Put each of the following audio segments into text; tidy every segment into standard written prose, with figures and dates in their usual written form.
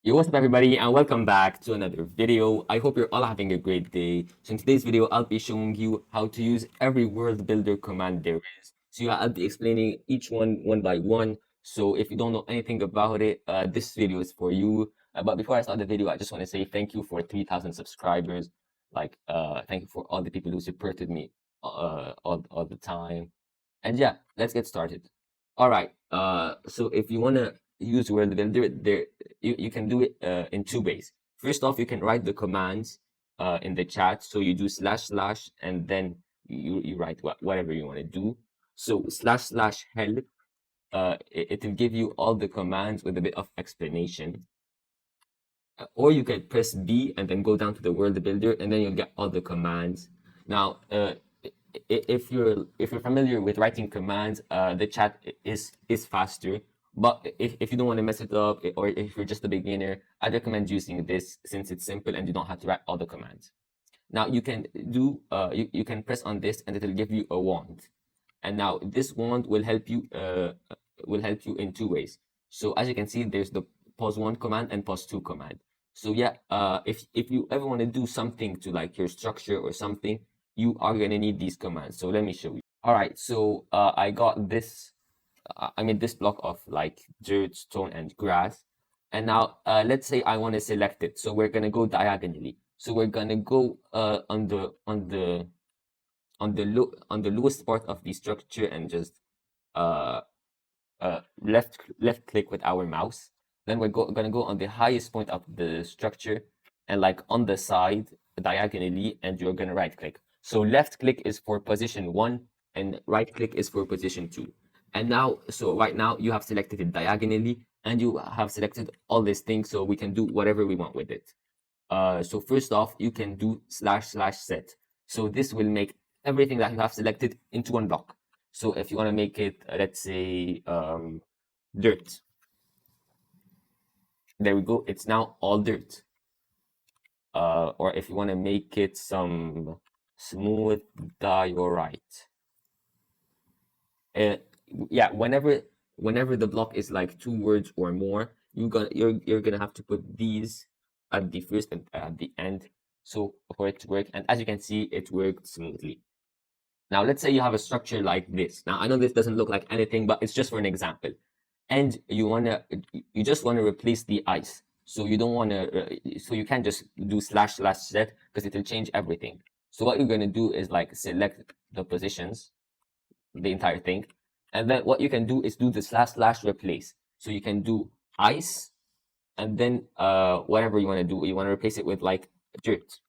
Yo, what's up everybody and welcome back to another video. I hope you're all having a great day. So in today's video, I'll be showing you how to use every world builder command there is. So yeah, I'll be explaining each one by one. So if you don't know anything about it, this video is for you. But before I start the video, I just want to say thank you for 3,000 subscribers. Thank you for all the people who supported me all the time. And yeah, let's get started. All right. So if you want to use world builder, you can do it in two ways. First off, you can write the commands in the chat. So you do // and then you write whatever you want to do. So // help, it will give you all the commands with a bit of explanation. Or you can press B and then go down to the world builder, and then you'll get all the commands. Now, if you're familiar with writing commands, the chat is faster. But if you don't want to mess it up, or if you're just a beginner, I'd recommend using this since it's simple and you don't have to write all the commands. Now you can do you can press on this and it'll give you a wand. And now this wand will help you in two ways. So as you can see, there's the pause 1 command and pause 2 command. So yeah, if you ever want to do something to like your structure or something, you are gonna need these commands. So let me show you. All right, so I got this. I made this block of like dirt, stone, and grass. And now let's say I want to select it. So we're gonna go diagonally. So we're gonna go on the lowest part of the structure and just uh left click with our mouse. Then we're gonna go on the highest point of the structure and like on the side diagonally, and you're gonna right click. So left click is for position 1 and right click is for position 2. And now, so right now you have selected it diagonally and you have selected all these things, so we can do whatever we want with it. So first off, you can do // set. So this will make everything that you have selected into one block. So if you want to make it, let's say, dirt. There we go. It's now all dirt. Or if you want to make it some smooth diorite. Yeah, whenever the block is like 2 words or more, you're gonna have to put these at the first and at the end, so for it to work. And as you can see, it worked smoothly. Now let's say you have a structure like this. Now I know this doesn't look like anything, but it's just for an example. And you just wanna replace the ice. So you don't wanna so you can't just do // set because it will change everything. So what you're gonna do is like select the positions, the entire thing. And then what you can do is do the // replace. So you can do ice and then whatever you want to do. You want to replace it with like dirt.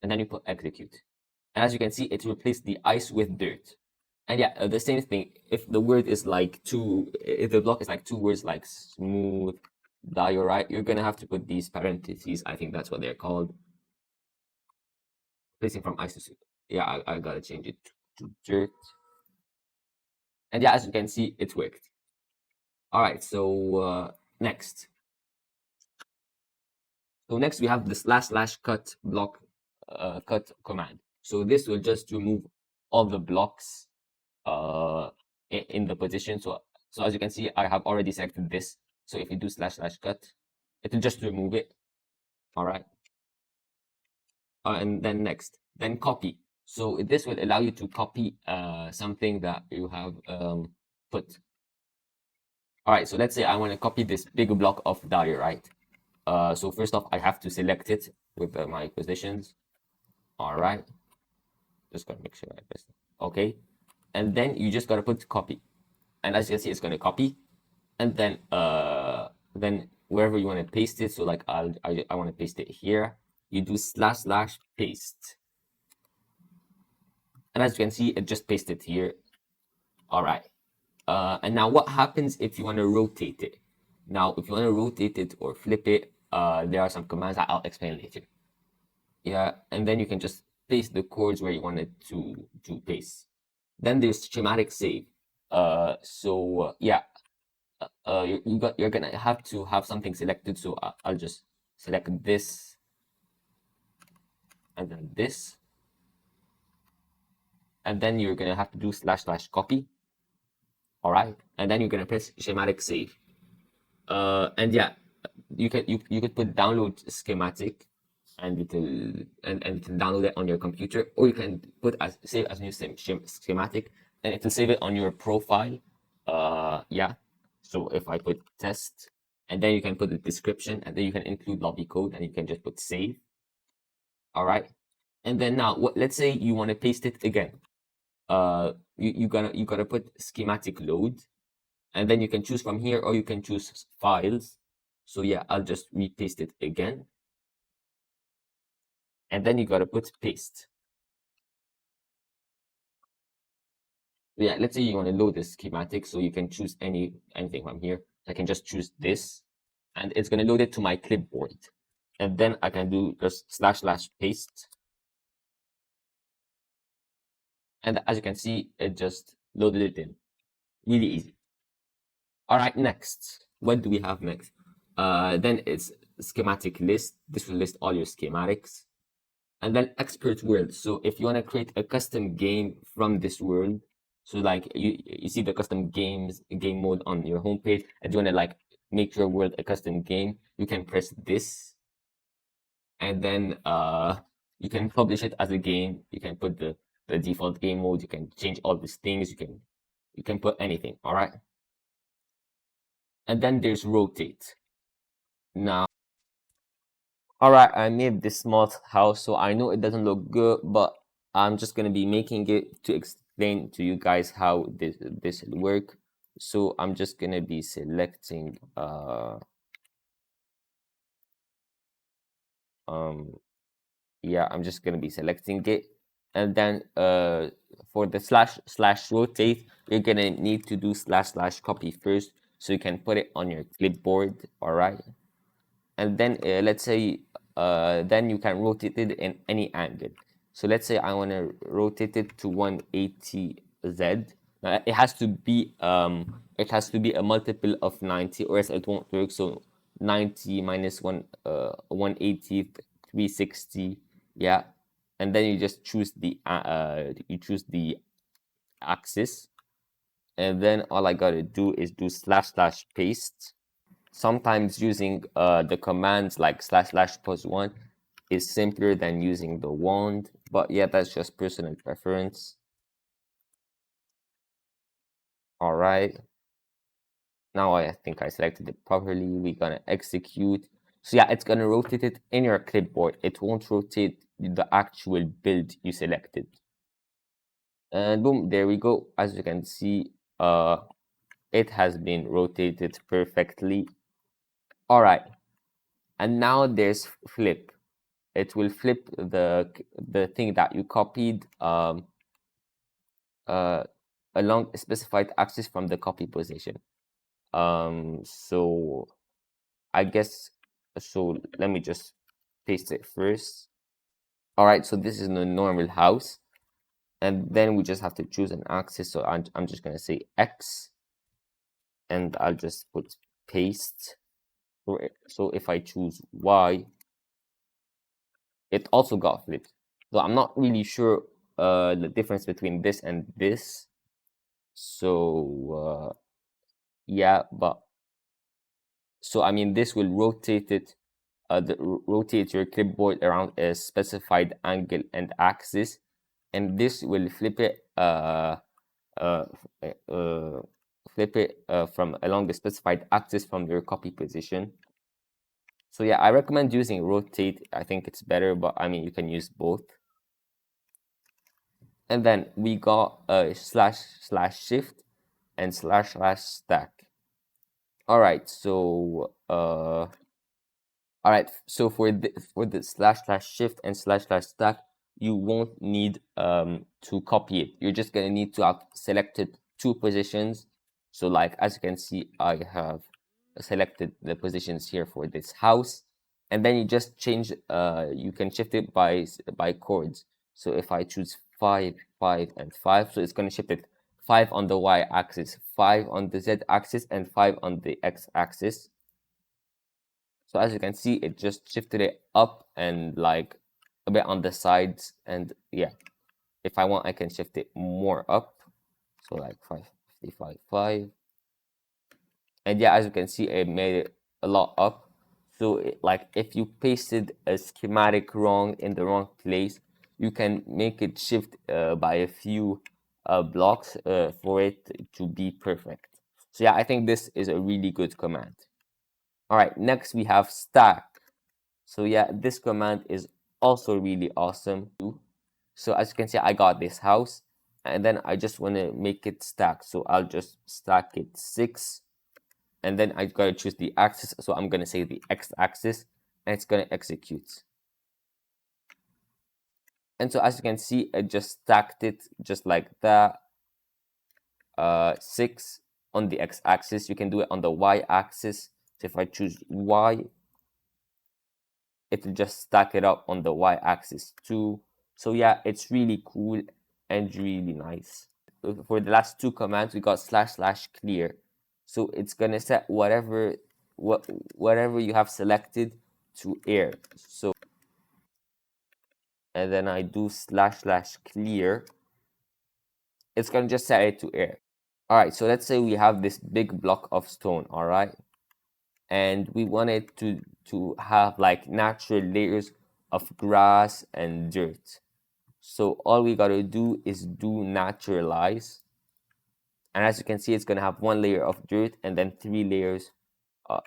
And then you put execute. And as you can see, it replaced the ice with dirt. And yeah, the same thing. If the word is like if the block is like 2 words like smooth diorite, you're gonna have to put these parentheses. I think that's what they're called. Replacing from ice to, yeah, I gotta change it to dirt. And yeah, as you can see, it worked. All right, so next. So next we have the // cut block cut command. So this will just remove all the blocks in the position. So as you can see, I have already selected this. So if you do // cut, it will just remove it. All right. And then next, then copy. So this will allow you to copy something that you have put. All right, so let's say I want to copy this big block of diorite. So first off, I have to select it with my positions. All right, just gotta make sure I press it. Okay, and then you just gotta put copy, and as you can see, it's gonna copy, and then wherever you want to paste it. So like I want to paste it here. You do // paste, and as you can see, it just pasted here. All right. And now what happens if you want to rotate it? Now, if you want to rotate it or flip it, there are some commands that I'll explain later. Yeah, and then you can just paste the chords where you want it to paste. Then there's schematic save. Yeah, you're gonna have to have something selected. So I'll just select this, and then this, and then you're gonna have to do // copy. All right, and then you're gonna press schematic save. And yeah, you could put download schematic, and it'll download it on your computer, or you can put as save as new schematic, and it will save it on your profile. Yeah. So if I put test, and then you can put the description, and then you can include lobby code, and you can just put save. All right. And then now, let's say you want to paste it again. You gotta put schematic load, and then you can choose from here, or you can choose files. So yeah, I'll just repaste it again, and then you gotta put paste. Yeah, let's say you want to load the schematic, so you can choose anything from here. I can just choose this, and it's gonna load it to my clipboard, and then I can do just / paste, and as you can see, it just loaded it in. Really easy. All right, next, what do we have next? Then it's schematic list. This will list all your schematics. And then expert world. So if you want to create a custom game from this world, so like you see the custom game mode on your homepage, and you want to like make your world a custom game, you can press this, and then you can publish it as a game. You can put the default game mode. You can change all these things. You can put anything. All right. And then there's rotate. Now, all right, I made this small house, so I know it doesn't look good, but I'm just gonna be making it to explain to you guys how this will work. So I'm just gonna be selecting yeah, I'm just gonna be selecting it, and then for the / rotate, you're gonna need to do / copy first, so you can put it on your clipboard. All right. And then let's say then you can rotate it in any angle. So let's say I want to rotate it to 180 Z. Now it has to be a multiple of 90, or else it won't work. So 90 minus 180, 360, yeah. And then you just choose the axis, and then all I gotta do is do / paste. Sometimes using the commands like /+1 is simpler than using the wand, but yeah, that's just personal preference. All right. Now I think I selected it properly. We're gonna execute. So yeah, it's gonna rotate it in your clipboard. It won't rotate the actual build you selected. And boom, there we go. As you can see, it has been rotated perfectly. All right. And now there's flip. It will flip the thing that you copied along a specified axis from the copy position. So I guess, so let me just paste it first. All right, so this is the normal house, and then we just have to choose an axis. So I'm just gonna say X, and I'll just put paste. So if I choose Y, it also got flipped. So I'm not really sure the difference between this and this. So yeah, but so I mean, this will rotate it, rotate your clipboard around a specified angle and axis, and this will flip it from along the specified axis from your copy position. So yeah, I recommend using rotate. I think it's better, but I mean, you can use both. And then we got //shift and / stack. All right, so all right, so for the / shift and / stack, you won't need to copy it. You're just gonna need to have selected two positions. So like, as you can see, I have selected the positions here for this house, and then you just change, you can shift it by chords. So if I choose 5, 5, and 5, so it's gonna shift it 5 on the Y axis, 5 on the Z axis, and 5 on the X axis. So as you can see, it just shifted it up and like a bit on the sides. And yeah, if I want, I can shift it more up. So like 555, 5. And yeah, as you can see, it made it a lot up. So like if you pasted a schematic wrong in the wrong place, you can make it shift by a few blocks for it to be perfect. So yeah, I think this is a really good command. All right, next we have stack. So yeah, this command is also really awesome too. So as you can see, I got this house and then I just want to make it stack. So I'll just stack it 6, and then I gotta choose the axis. So I'm gonna say the x-axis, and it's gonna execute. And so as you can see, I just stacked it just like that. 6 on the x-axis. You can do it on the y-axis. So if I choose y, it will just stack it up on the y-axis too. So yeah, it's really cool and really nice. For the last two commands, we got / clear. So it's gonna set whatever you have selected to air. So and then I do / clear. It's gonna just set it to air. All right. So let's say we have this big block of stone. All right, and we want it to have like natural layers of grass and dirt. So all we gotta do is do naturalize. And as you can see, it's going to have 1 layer of dirt and then 3 layers,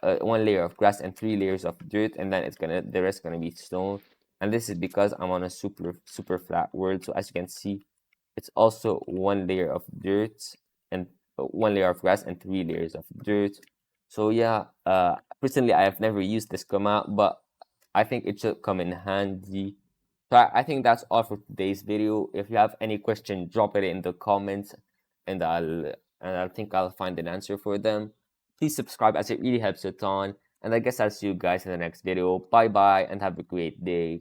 1 layer of grass and 3 layers of dirt, and then the rest going to be stone. And this is because I'm on a super flat world. So as you can see, it's also 1 layer of dirt and 1 layer of grass and 3 layers of dirt. So yeah, personally, I have never used this command, but I think it should come in handy. So I think that's all for today's video. If you have any question, drop it in the comments, and I think I'll find an answer for them. Please subscribe as it really helps a ton. And I guess I'll see you guys in the next video. Bye bye and have a great day.